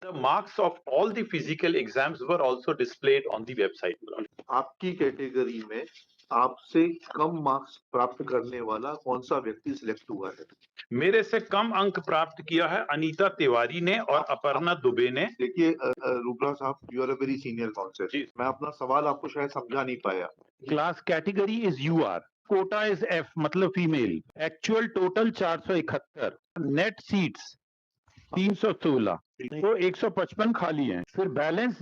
The marks of all the physical exams were also displayed on the website. आपकी category में आपसे कम marks प्राप्त करने वाला कौन सा व्यक्ति सिलेक्ट हुआ है? मेरे से कम अंक प्राप्त किया है अनीता तिवारी ने और अपर्णा दुबे ने। देखिए रूपला साहब, you are a very senior counsellor, मैं अपना सवाल आपको शायद समझा नहीं पाया। Class category is UR, quota is F मतलब female, actual total 471, net seats 316, तो 155 खाली हैं, फिर बैलेंस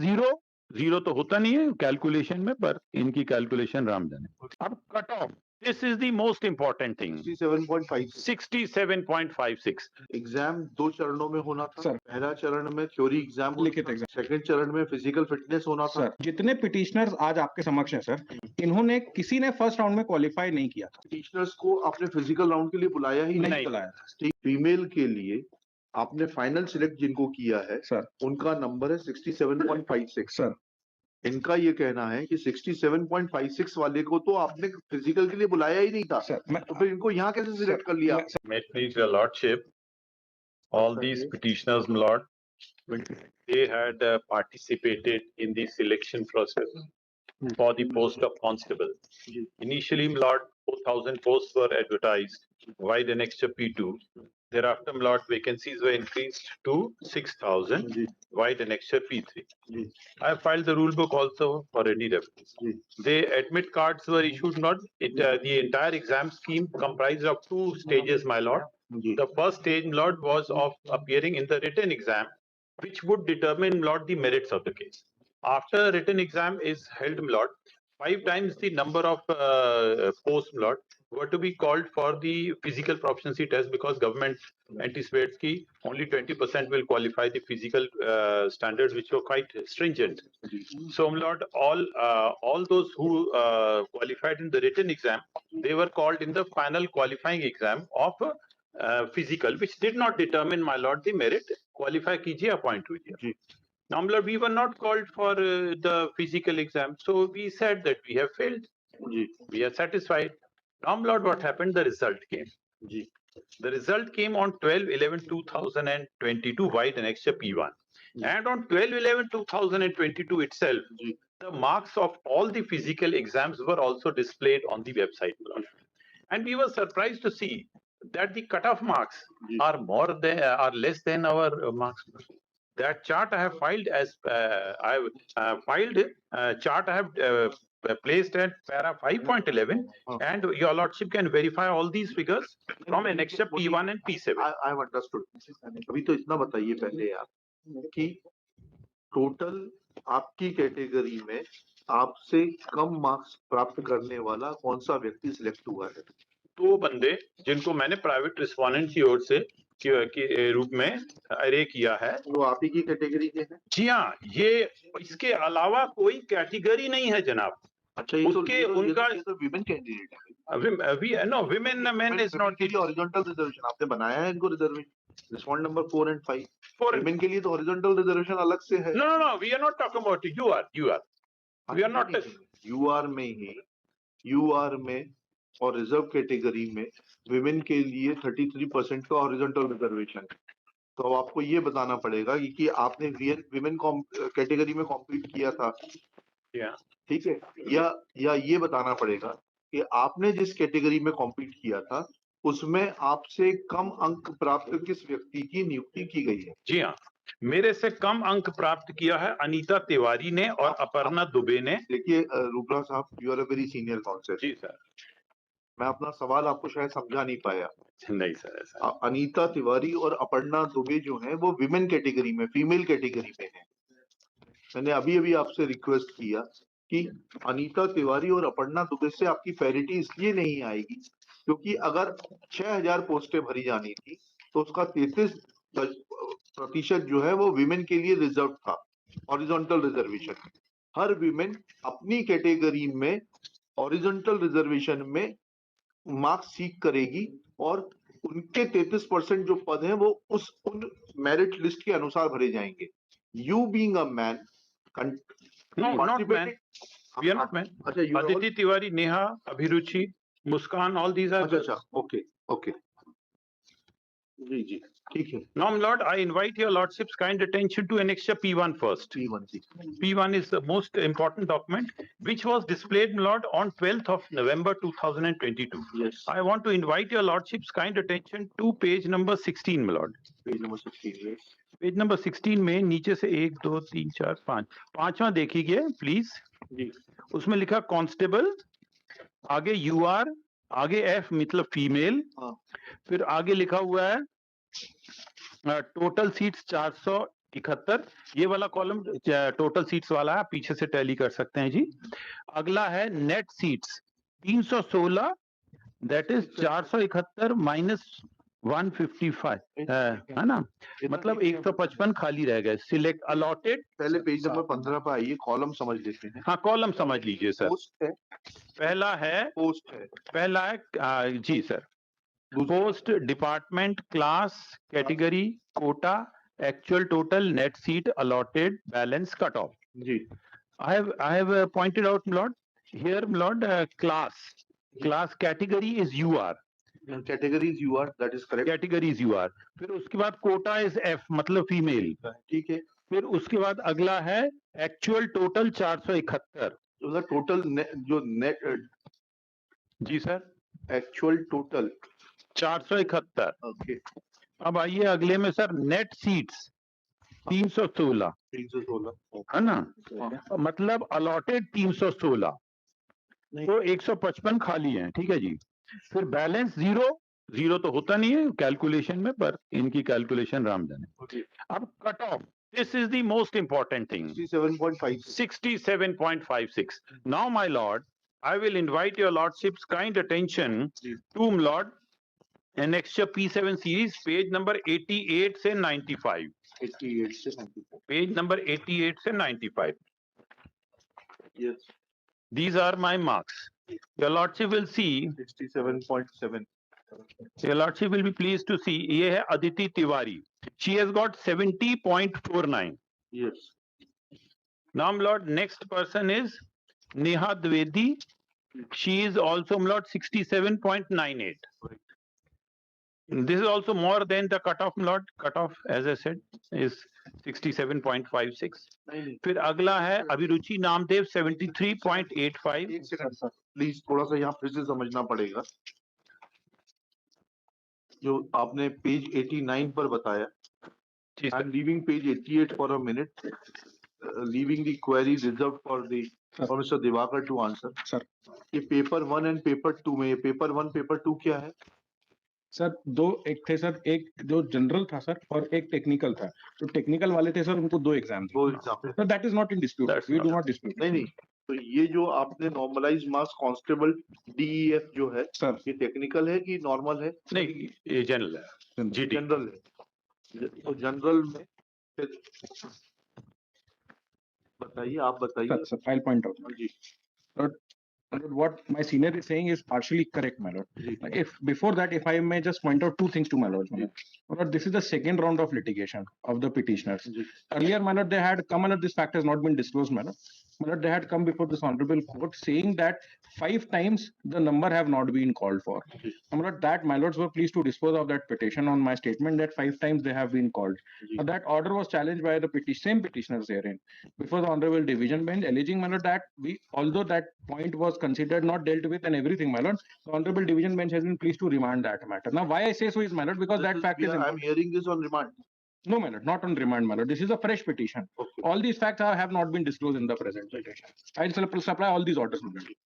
जीरो तो होता नहीं है कैलकुलेशन में, पर इनकी कैलकुलेशन राम जाने। अब cut off, this is the most important thing. 67.56। Exam 2 चरणों में होना था सर। पहला चरण में थ्योरी एग्जाम, लिखित एग्जाम, सेकंड चरण में फिजिकल फिटनेस होना था। सर जितने पिटिशनर्स आज आपके समक्ष हैं सर, इन्होंने किसी ने फर्स्ट राउंड में क्वालिफाई नहीं किया था। पिटिशनर्स को आपने फिजिकल राउंड के लिए बुलाया ही नहीं बुलाया था। फीमेल के लिए आपने फाइनल सिलेक्ट जिनको किया है सर, उनका नंबर है 67.56। सर इनका ये कहना है कि 67.56 वाले को तो आपने फिजिकल के लिए बुलाया ही नहीं था सर, तो फिर इनको यहाँ कैसे सिलेक्ट कर लिया? May it please your lordship, all these petitioners, my lord, they had participated in the selection process for the post of constable. Initially, my lord, 4,000 posts were advertised, wide annexure P2. Thereafter, my lord, vacancies were increased to 6,000, wide annexure P3. I have filed the rule book also for ready reference. The admit cards were issued, not the entire exam scheme comprised of 2 stages, my lord. The first stage, my lord, was of appearing in the written exam, which would determine, my lord, the merits of the case. After written exam is held, my lord, 5 times the number of posts, my lord, were to be called for the physical proficiency test, because government anticipates that only 20% will qualify the physical standards, which were quite stringent. So, my lord, all those who qualified in the written exam, they were called in the final qualifying exam of physical, which did not determine, my lord, the merit. Qualify kijiye, appoint hujiye. Now, my lord, we were not called for the physical exam, so we said that we have failed. We are satisfied. Now, my lord, what happened? The result came. The result came on 12/11/2022, wide annexure P1. And on 12/11/2022 itself, the marks of all the physical exams were also displayed on the website. And we were surprised to see that the cutoff marks are less than our marks. That chart I have filed as chart I have placed at para 5.11, and your lordship can verify all these figures from annexure P1 and P7. I have understood. अभी तो इतना बताइए पहले आप कि total आपकी category में आपसे कम मार्क्स प्राप्त करने वाला कौन सा व्यक्ति सिलेक्ट हुआ है? 2 बंदे जिनको मैंने प्राइवेट रिस्पोंडेंट की ओर से के रूप में अरे किया है, वो आप ही की कैटेगरी के हैं? जी हाँ, ये इसके अलावा कोई कैटेगरी नहीं है जनाब। अच्छा, ये उसके उनका तो विमेन कैंडिडेट है। No, women man is not के लिए हॉरिजॉन्टल रिजर्वेशन आपने बनाया है इनको reservation respondent number 4 and 5 women के लिए तो हॉरिजॉन्टल रिजर्वेशन अलग से है। No, we are not talking about U R we are not UR में ही यूआर में और रिजर्व कैटेगरी में विमेन के लिए 33% का हॉरिजॉन्टल रिजर्वेशन है। तो अब आपको ये बताना पड़ेगा कि आपने विमेन कैटेगरी में कॉम्पीट किया था, ठीक है, या ये बताना पड़ेगा कि आपने जिस कैटेगरी में कॉम्पीट किया था उसमें आपसे कम अंक प्राप्त किस व्यक्ति की नियुक्ति की गई है? जी हाँ, मेरे से कम अंक प्राप्त किया है अनीता तिवारी ने और अपर्णा दुबे ने। देखिए रूपला साहब, you are a very senior councillor. जी सर, मैं अपना सवाल आपको शायद समझा नहीं पाया। नहीं सर, ऐसा अनीता तिवारी और अपर्णा दुबे जो हैं वो विमेन कैटेगरी में, फीमेल कैटेगरी में हैं। मैंने अभी आपसे रिक्वेस्ट किया कि अनीता तिवारी और अपर्णा दुबे से आपकी पैरिटी इसलिए नहीं आएगी क्योंकि अगर 6,000 पोस्टें भरी जानी थी तो उसका 33% जो है वो विमेन के लिए रिजर्व था, हॉरिजॉन्टल रिजर्वेशन। हर विमेन अपनी कैटेगरी में हॉरिजॉन्टल रिजर्वेशन में मार्क्स सीक करेगी और उनके 33% जो पद हैं वो उन मेरिट लिस्ट के अनुसार भरे जाएंगे। You being a man, No, not man. We are not man. Aditi Tiwari, Neha, Abhiruchi, Muskan, all these are. अच्छा, ओके, जी। ठीक है. Now, my lord, I invite your lordship's kind attention to annexure P1 first. P1 जी. P1 is the most important document, which was displayed, my lord, on 12th of November 2022. Yes. I want to invite your lordship's kind attention to page number 16, my lord. Page number 16. Yes. Page number 16 में नीचे से 1 2 3 4 5 पांचवा देखिए please जी. उसमें लिखा constable, आगे यूआर, आगे F मतलब फीमेल, फिर आगे लिखा हुआ है टोटल सीट्स 471, ये वाला कॉलम टोटल सीट्स वाला है, पीछे से टैली कर सकते हैं जी. अगला है net seats 316, that is 471 minus 155 है ना, मतलब 155 खाली रह गए. Select allotted. पहले पेज नंबर 15 पर आइए, कॉलम समझ लेते हैं. हाँ, कॉलम समझ लीजिए सर. पोस्ट है, पहला है पोस्ट है, पहला है जी sir, post, department, class, category, quota, actual total, net seat, allotted, balance, cut off. जी. I have pointed out, my lord, here, my lord, class category is UR. Category is UR, that is correct. Category is UR. फिर उसके बाद quota is F मतलब female. ठीक है. फिर उसके बाद अगला है एक्चुअल टोटल 471. तो टोटल जो नेट जी सर, एक्चुअल टोटल 471. ओके. अब आइए अगले में सर, नेट सीट्स 316 है ना, मतलब अलॉटेड 316, तो 155 खाली है. ठीक है जी. फिर बैलेंस जीरो तो होता नहीं है कैलकुलेशन में, पर इनकी कैलकुलेशन राम जाने. अब cut off, this is the most important thing. 67.56. Now my Lord, I will invite your lordship's kind attention to, my lord, annexure P7 series, page number 88 से 95. 88 से 95. Page number 88 से 95. Yes. These are my marks. Your lordship will see. 67.7. Your lordship will be pleased to see. ये है Aditi Tiwari. She has got 70.49. Yes. Now, my lord, next person is Neha Dwivedi. She is also, my lord, 67.98. This is also more than the cutoff, my lord. Cutoff, as I said, is 67.56. फिर अगला है अभिरुचि नामदेव 73.85. एक second sir, please थोड़ा सा यहाँ फिर से समझना पड़ेगा. जो आपने पेज 89 पर बताया, I am leaving page 88 for a minute, leaving the query reserve for mister Diwakar to answer. Sir, ये पेपर 1 एंड पेपर 2 में, ये पेपर 1 पेपर 2 क्या है सर? दो एक थे सर, एक जो जनरल था सर और एक टेक्निकल था. तो टेक्निकल वाले थे सर, उनको 2 एग्जाम थे. वो exam. Sir that is not in dispute, we do not dispute. नहीं, तो ये जो आपने नॉर्मलाइज मार्क्स कांस्टेबल डीईएफ जो है सर, ये टेक्निकल है कि नॉर्मल है? नहीं, ये जनरल है जी. जनरल है. तो जनरल में फिर बताइए, आप बताइए. Sir, I will point out जी. What my senior is saying is partially correct, my lord. If before that, if I may just point out 2 things to my lord. My lord, this is the second round of litigation of the petitioners. Earlier, my lord, they had come, and this fact has not been disclosed, my lord. My lord, they had come before this honorable court saying that 5 times the number have not been called for. My lord, that my lords were pleased to dispose of that petition on my statement that 5 times they have been called. That order was challenged by the same petitioners herein before the honorable division bench, alleging, my lord, that although that point was considered not dealt with and everything, my lord, the honorable division bench has been pleased to remand that matter. Now, why I say so is, my lord, because that fact is important. I'm hearing this on remand. No, my lord, not on remand, my lord. This is a fresh petition. Okay. All these facts have not been disclosed in the present petition. I will supply all these orders, my lord.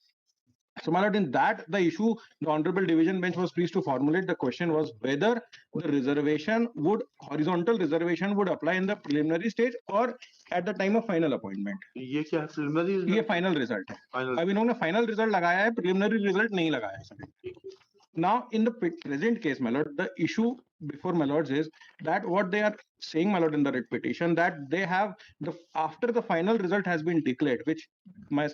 So, my lord, in that, the issue, the honorable division bench was pleased to formulate. The question was whether the reservation would, horizontal reservation would apply in the preliminary stage or at the time of final appointment. ये क्या है preliminary? ये final result है. अब इन्होंने final result लगाया है, preliminary result नहीं लगाया है. Now, in the present case, my lord, the issue before my lords is that what they are saying, my lord, in the writ petition, that they have after the final result has been declared, which my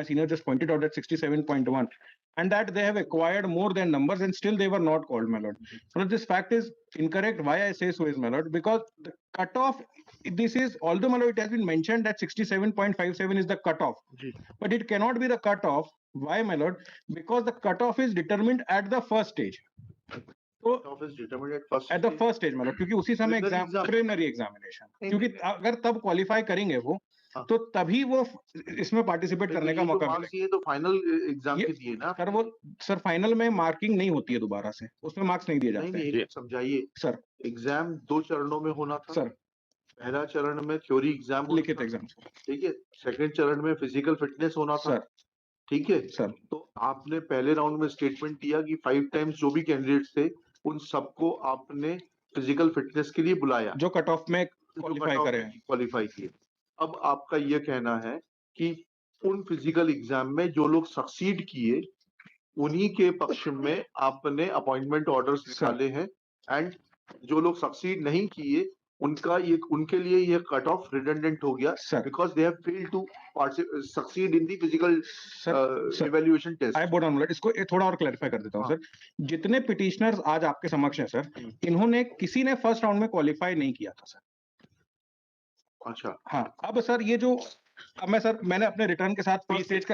senior just pointed out at 67.1, and that they have acquired more than numbers and still they were not called, my lord. So this fact is incorrect. Why I say so is, my lord, because the cutoff, this is, although, my lord, it has been mentioned that 67.57 is the cutoff, but it cannot be the cutoff. Why, my lord? Because the cutoff is determined at the first stage. तो Cutoff is determined at first at the stage. First stage मतलब, क्योंकि उसी समय Preliminary exam exam. Preliminary examination, नहीं, क्योंकि नहीं, अगर तब क्वालिफाई करेंगे वो, हाँ। तो तभी वो इसमें पार्टिसिपेट करने का ये जो मौका मार्क्स मिलेगा। ये तो फाइनल एग्जाम ये- के दिए ना। सर वो सर फाइनल में मार्किंग नहीं होती है दोबारा से, उसमें मार्क्स नहीं दिए नहीं जाते नहीं, हैं एक समझाइए। सर। एग्जाम 2 चरणों में होना था। सर पहला चरण में थ्योरी एग्जाम होना लिखित था, एग्जाम ठीक है। सेकंड चरण में फिजिकल फिटनेस होना था, सर। ठीक है। सर तो आपने पहले राउंड में स्टेटमेंट दिया कि 5 टाइम्स जो भी कैंडिडेट्स थे उन सबको आपने फिजिकल फिटनेस के लिए बुलाया, जो कट ऑफ में जो क्वालिफाई कट ऑफ करे। क्वालिफाई किए। अब आपका ये कहना है कि उन फिजिकल एग्जाम में जो लोग सक्सीड किए उन्हीं के पक्ष में आपने अपॉइंटमेंट ऑर्डर्स निकाले हैं, एंड जो लोग सक्सीड नहीं किए उनका ये, उनके लिए ये कट ऑफ रिडंडेंट हो गया, sir because they have failed to succeed in the physical sir evaluation test. I board online इसको थोड़ा और क्लैरिफाई कर देता हूँ हाँ। सर। जितने पिटिशनर्स आज आपके समक्ष हैं सर, इन्होंने किसी ने फर्स्ट राउंड में क्वालिफाई नहीं किया था सर। अच्छा, हाँ, अब सर ये जो अब मैंने अपने रिटर्न के साथ फर्स्ट स्टेज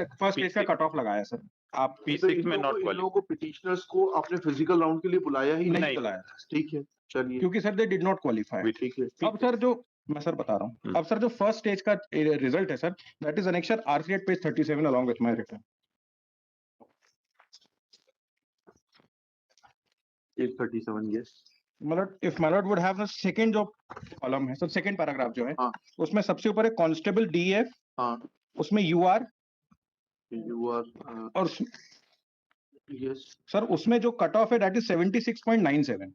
का कट ऑफ लगाया सर। आप तो P6 इन में लोगों नॉट इन लोगों को पिटिशनर्स को आपने फिजिकल राउंड के लिए बुलाया ही नहीं नहीं। बुलाया था, ठीक है, चलिए, क्योंकि sir they did not qualify. ठीक है। अब सर जो मैं सर बता रहा हूँ, अब सर जो फर्स्ट स्टेज का रिजल्ट है sir, that is annexure RC at page 37 along with my return. 837, yes. मतलब if my lord would have the second जो कॉलम है सर, सेकंड पैराग्राफ जो है, हाँ। उसमें सबसे ऊपर है कांस्टेबल डीएफ, हाँ, उसमें यूआर, यू आर, और यस। सर उसमें जो कट ऑफ है that is 76.97,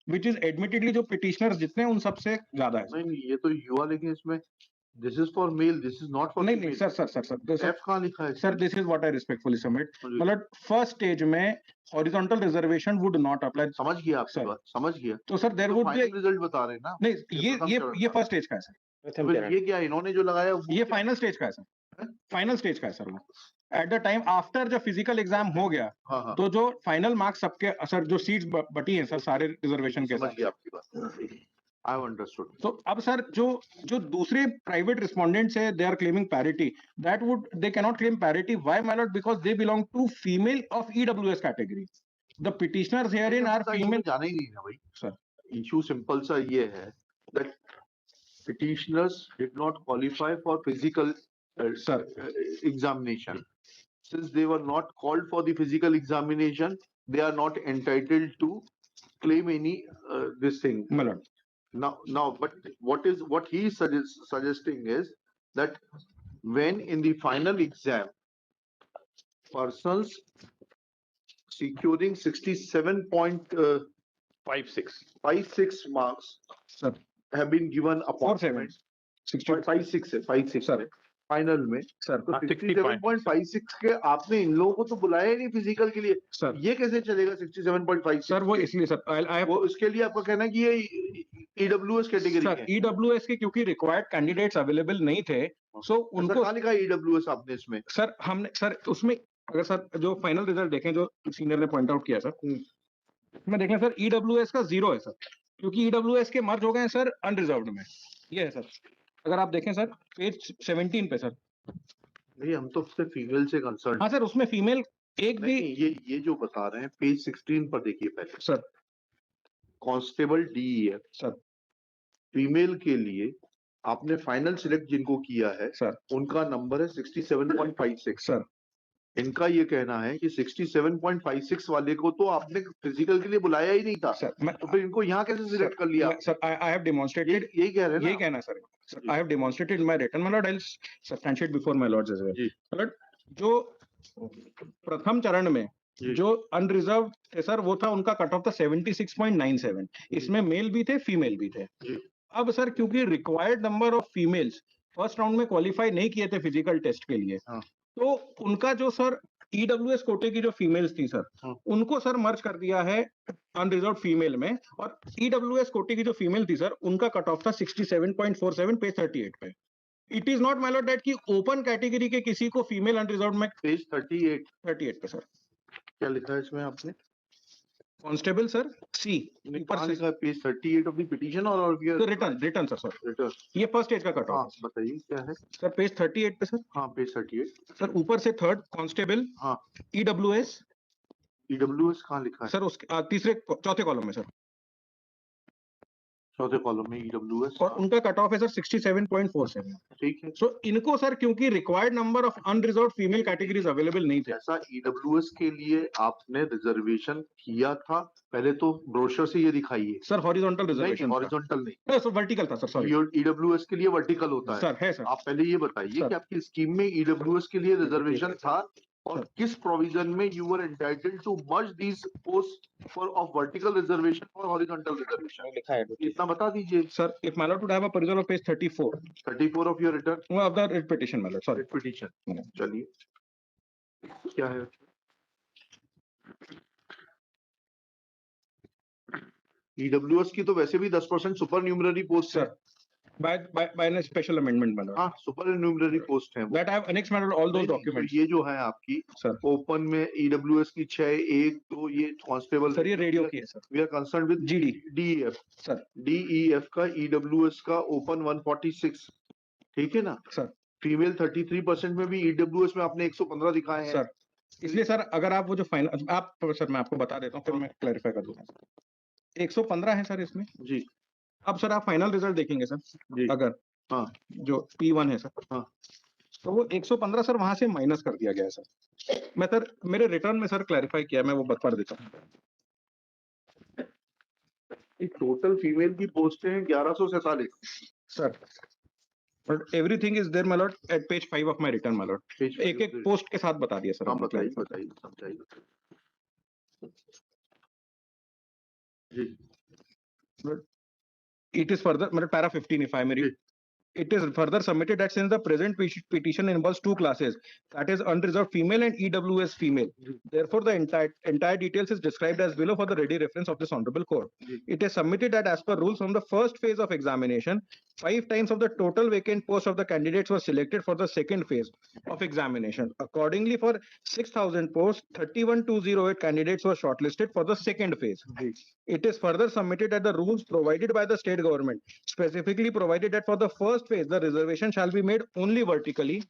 which is admittedly जो पिटिशनर्स जितने उन सबसे ज्यादा है। नहीं नहीं, ये तो यू आर, लेकिन इसमें this is for male, this is not for नहीं female. Sir sir sir sir F कहाँ लिखा है sir, this is what I respectfully submit. मतलब फर्स्ट स्टेज में horizontal reservation would not apply. समझ गया आपकी सर बात, समझ गया। तो सर देयर तो वुड बी, फाइनल रिजल्ट बता रहे हैं ना। नहीं प्रथम चरण ये का। फर्स्ट स्टेज का है सर, तो फिर ये क्या इन्होंने जो लगाया वो ये क्या? फाइनल स्टेज का है सर, फाइनल स्टेज का है सर। वो एट द टाइम आफ्टर जब फिजिकल एग्जाम हो गया, हाँ हाँ, तो जो फाइनल मार्क्स सबके सर जो सीट्स बटी हैं सर सारे रिजर्वेशन के समझ साथ। गया आपकी बात, आई हैव अंडरस्टूड। तो अब सर जो जो दूसरे प्राइवेट रिस्पोंडेंट्स है, they are claiming parity, that would they cannot claim parity. Why my lord? Because they belong to female of EWS category. The petitioners herein are female. जाना ही नहीं है भाई सर, इशू सिंपल सा ये है that petitioners did not qualify for physical Sir. examination. Since they were not called for the physical examination, they are not entitled to claim any this thing. my lord. Now, but what he is suggesting is that when in the final exam, persons securing 67.56 marks Sir. have been given appointment. 56 sir final में। Sir तो 67.56 के आपने इन लोगों को तो बुलाया ही नहीं physical के लिए। सर ये कैसे चलेगा 67.56? सर वो इसलिए सर वो उसके लिए आपका कहना है कि ये ईडब्ल्यूएस कैटेगरी सर के हैं। ईडब्ल्यूएस के क्योंकि रिक्वायर्ड कैंडिडेट्स अवेलेबल नहीं थे, सो उनको कहाँ लिखा है ईडब्ल्यूएस आपने इसमें? सर हमने सर उसमें अगर सर जो फाइनल रिजल्ट देखें जो सीनियर ने पॉइंट आउट किया सर, मैं देखें सर ईडब्ल्यूएस का 0 है सर, क्योंकि ईडब्ल्यूएस के मर्ज हो गए हैं सर अनरिजर्व्ड में। ये है सर, अगर आप देखें सर पेज 17 पे सर। नहीं, हम तो सिर्फ फीमेल से कंसर्न। हाँ सर, उसमें फीमेल एक भी ये जो बता रहे हैं पेज 16 पर देखिए पहले sir. Constable DEF sir female के लिए आपने फाइनल सिलेक्ट जिनको किया है सर, उनका नंबर है 67.56। सर इनका ये कहना है कि 67.56 वाले को तो आपने फिजिकल के लिए बुलाया ही नहीं था सर तो फिर इनको यहाँ कैसे सिलेक्ट कर लिया? सर आई हैव डेमोंस्ट्रेटेड, यही कह रहे हैं यही कहना sir. Sir I have demonstrated my written, my lord, I will substantiate before my lords as well. Lord, जो प्रथम चरण में जो अनरिजर्व थे सर, वो था उनका कट ऑफ था 76.97। इसमें मेल भी थे, फीमेल भी थे। अब सर क्योंकि required number of females first round में क्वालिफाई नहीं किए थे फिजिकल टेस्ट के लिए, तो उनका जो सर ईडब्ल्यूएस कोटे की जो फीमेल्स थी सर, उनको सर मर्ज कर दिया है अनरिजर्व फीमेल में, और ईडब्ल्यूएस कोटे की जो फीमेल थी सर, उनका कट ऑफ था 67.47 पेज 38 पे। It is not my Lord that कि ओपन कैटेगरी के किसी को फीमेल अनरिजर्व में पेज 38 पे सर क्या लिखा है इसमें आपने? कांस्टेबल सर सी ऊपर से लिखा है पेज 38 ऑफ द पिटीशन और रिटर्न सर रिटर्न। ये फर्स्ट स्टेज का कट हाँ, ऑफ बताइए क्या है सर, पेज 38 पे सर। हाँ, पेज 38 सर ऊपर से थर्ड कांस्टेबल हाँ ईडब्ल्यूएस EWS कहाँ लिखा है सर? उसके तीसरे चौथे कॉलम में सर, चौथे कॉलम में EWS, और उनका कट ऑफ है सर 67.47। ठीक है। सो इनको सर क्योंकि required number of unreserve female categories available नहीं थे। ऐसा EWS के लिए आपने रिजर्वेशन किया था, पहले तो ब्रोशर से ये दिखाइए। सर हॉरिजॉन्टल नहीं, रिजर्वेशन, हॉरिजॉन्टल नहीं, सर वर्टिकल था सर, सॉरी। EWS के लिए वर्टिकल होता है सर है सर। आप पहले ये बताइए सर। कि आपकी स्कीम में EWS के लिए रिजर्वेशन था और सर। किस प्रोविजन में you were entitled to merge these post for of vertical reservation और हॉरिजॉन्टल रिजर्वेशन लिखा है इतना बता दीजिए sir. If my lord would have a perusal of page 34 of your return of the writ petition, my lord, sorry. Petition. चलिए क्या है EWS की तो वैसे भी 10% सुपर न्यूमररी पोस्ट है by a special amendment, my lord. हाँ, supernumerary post है वो। That I have annexed, my lord, all those नहीं, documents. तो ये जो है आपकी सर, ओपन में EWS की 6, 1, 2 ये कांस्टेबल सर ये रेडियो की है sir. We are concern with GD DEF sir. DEF का EWS का ओपन 146, ठीक है ना सर। फीमेल 33% में भी EWS में आपने 115 दिखाए हैं सर। इसलिए सर अगर आप वो जो फाइनल आप सर मैं आपको बता देता हूँ फिर मैं क्लैरिफाई कर दूंगा। 115 है सर इसमें जी। अब सर आप फाइनल रिजल्ट देखेंगे सर जी। अगर हाँ जो P1 है सर, हाँ तो वो 115 सर वहां से माइनस कर दिया गया है सर। मैं सर मेरे रिटर्न में सर क्लैरिफाई किया, मैं वो पढ़ देता हूँ। टोटल फीमेल की पोस्ट है 1147 sir, but everything is there my lord at page 5 of my return my lord. एक एक पोस्ट के साथ बता दिया सर। हाँ बताइए बताइए समझाइए जी। It is further, मतलब para 15 if I may read. It is further submitted that since the present petition involves two classes, that is unreserved female and EWS female, therefore the entire details is described as below for the ready reference of this honorable court. It is submitted that as per rules from the first phase of examination, 5 times of the total vacant posts of the candidates were selected for the second phase of examination. Accordingly, for 6,000 posts, 31,208 candidates were shortlisted for the second phase. It is further submitted that the rules provided by the state government specifically provided that for the first phase, the reservation shall be made only vertically,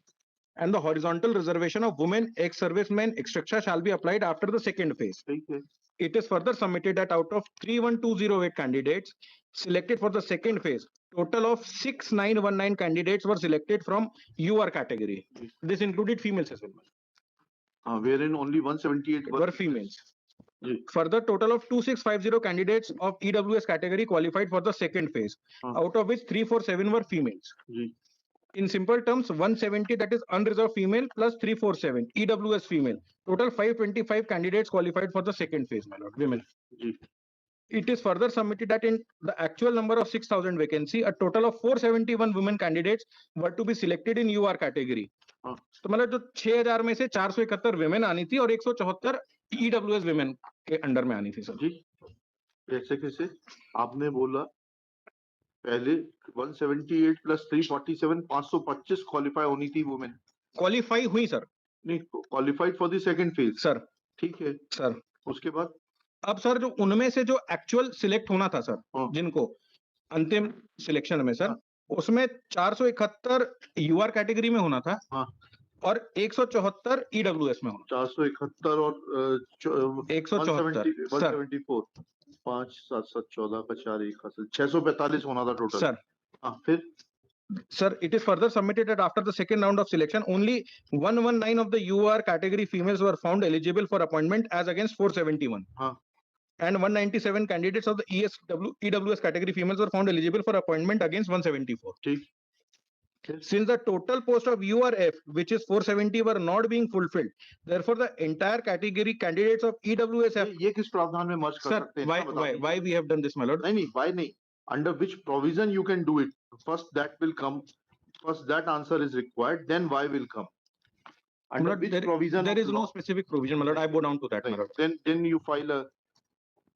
and the horizontal reservation of women, ex-servicemen, etc. shall be applied after the second phase. It is further submitted that out of 31,208 candidates selected for the second phase, total of 6,919 candidates were selected from UR category. This included females as well. Wherein only 178 were females. Further, total of 2,650 candidates of EWS category qualified for the second phase, out of which 347 were females. In simple terms, 170, that is unreserved female, plus 347 EWS female. Total 525 candidates qualified for the second phase, my lord, women. It is further submitted that in the actual number of 6,000 vacancy, a total of 471 women candidates were to be selected in UR category. तो मतलब जो 6,000 में से 471 women आनी थी और 174 EWS women के under में आनी थी सर। जी कैसे कैसे आपने बोला पहले 178 प्लस 347 525 क्वालिफाई होनी थी वुमेन। क्वालिफाई हुई सर? नहीं, qualified for the second phase sir. ठीक है सर। उसके बाद अब सर जो उनमें से जो एक्चुअल सिलेक्ट होना था सर, जिनको अंतिम सिलेक्शन में सर, उसमें 471 यूआर कैटेगरी में होना था और 174 ईडब्ल्यूएस में होना। 471 और 174 5 7 7 14 का 4 1 645 होना था टोटल सर। फिर Sir, it is further submitted that after the second round of selection, only 119 of the UR category females were found eligible for appointment as against 471. And 197 candidates of the EWS category females were found eligible for appointment against 174. Since the total post of URF, which is 470, were not being fulfilled, therefore the entire category candidates of EWSF. ये किस प्रावधान में मर्ज कर सकते हैं? Why we have done this, my lord? नहीं, why नहीं? Under which provision you can do it? First that will come. First that answer is required. Then why will come? Under which provision? There is no specific provision, my lord. I bow down to that, my lord. Then you file a.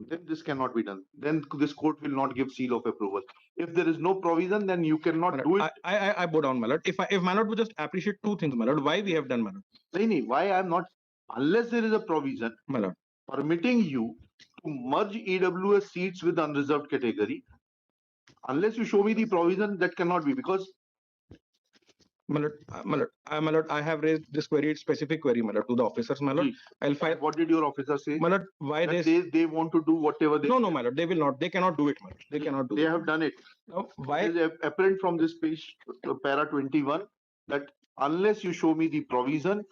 Then this cannot be done. Then this court will not give seal of approval. If there is no provision, then you cannot do it. I bow down, my lord. If my lord would just appreciate two things, my lord. Why we have done, my lord? नहीं, why I am not. Unless there is a provision, my lord, permitting you to merge EWS seats with unreserved category. Unless you show me the provision, that cannot be, because My lord, I have raised this query, specific query, my lord, to the officers, my lord. Ji. I'll file. What did your officer say? My lord, why That this? they want to do whatever they. No, my lord, they will not. They cannot do it, my lord. They cannot do They it. have done it. Now, why? It is apparent from this page, para 21, that unless you show me the provision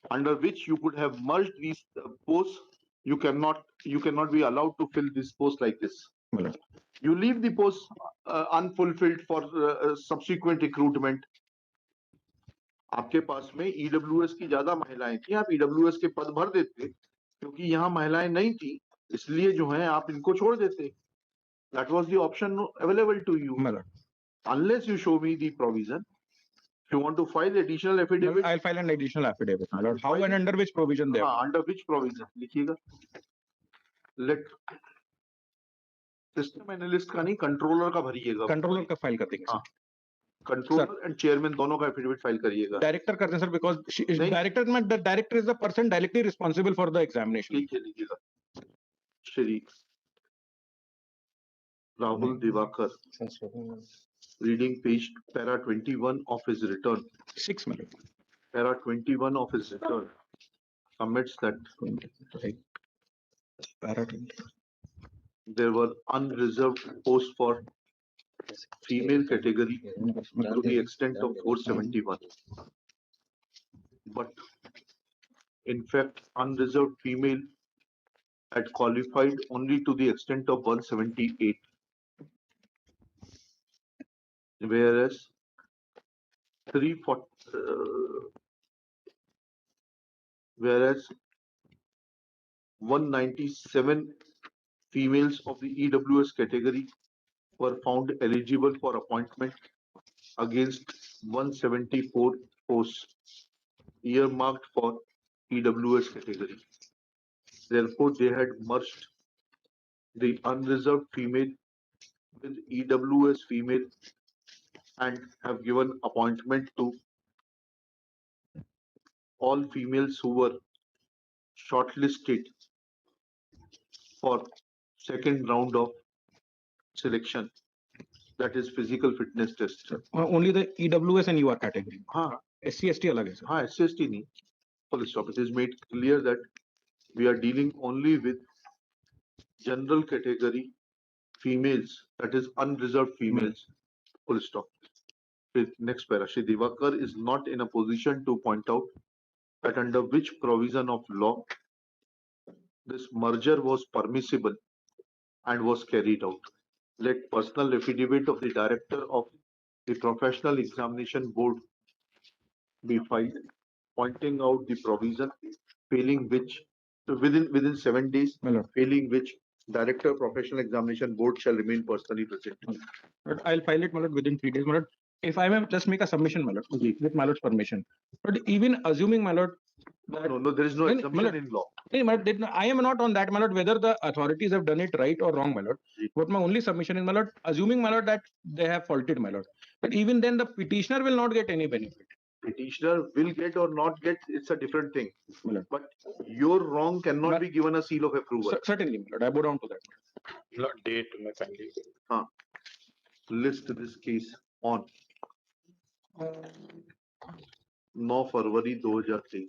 under which you could have merged these posts, you cannot be allowed to fill this post like this. My lord. You leave the post unfulfilled for subsequent recruitment. आपके पास में EWS की ज्यादा महिलाएं थी, आप EWS के पद भर देते, क्योंकि यहाँ महिलाएं नहीं थी, इसलिए जो है आप इनको छोड़ देते. That was the option available to you. My lord. Unless you show me the provision, if you want to file additional affidavit, I'll file an additional affidavit, my lord. How and under which provision there? Under which provision? लिखिएगा. Let system analyst का नहीं, controller का भरिएगा. Controller का file कर देंगे. हाँ. Controller and chairman दोनों का affidavit file करिएगा. Director करते हैं sir, because the director is the person directly responsible for the examination. ठीक है, लिखिएगा. Shri Rahul Divakar, reading page para 21 of his return. 6 minutes. Para 21 of his return submits that there were unreserved posts for female category to the extent of 471. But in fact, unreserved female had qualified only to the extent of 178. Whereas 197 females of the EWS category were found eligible for appointment against 174 posts earmarked for EWS category. Therefore, they had merged the unreserved female with EWS female and have given appointment to all females who were shortlisted for second round of selection, that is physical fitness test. Only the EWS and UR category. हाँ, SC/ST अलग है sir. हाँ, SC/ST नहीं. Full stop. It is made clear that we are dealing only with general category females, that is unreserved females. Full stop. Next para. Shri Divakar is not in a position to point out that under which provision of law this merger was permissible and was carried out. Let personal affidavit of the director of the Professional Examination Board be filed, pointing out the provision, failing which within 7 days, failing which Director Professional Examination Board shall remain personally present. But I'll file it, my lord, within 3 days, my lord. If I may just make a submission, my lord, with my lord's permission. But even assuming, my lord, that No, there is no assumption in law. I am not on that, my lord, whether the authorities have done it right or wrong, my lord. But my only submission is, my lord, assuming, my lord, that they have faulted, my lord. But even then, the petitioner will not get any benefit. Petitioner will get or not get, it's a different thing. But your wrong cannot be given a seal of approval. Certainly, my lord, I bow down to that. Lord, date my family. List this case on 9 फरवरी 2023.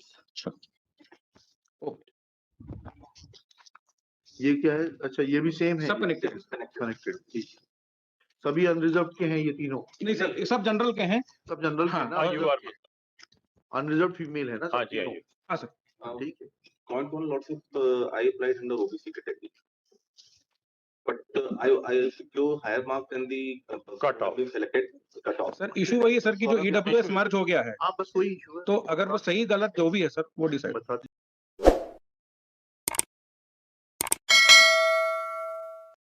ये क्या है? अच्छा, ये भी same है. सब connected. सभी unreserved के हैं ये तीनों? नहीं सर, सब जनरल के हैं. सब जनरल के ना? अनरिजर्व फीमेल है ना? हाँ जी, हाँ सर. ठीक है. कौन lordship I applied under OBC category, but I जो higher mark in the cut off selected cut off. Sir issue वही है सर कि जो ईडब्ल्यूएस मर्ज हो गया है. हाँ, बस वही इशू है. तो अगर वो सही गलत जो भी है सर, वो डिसाइड.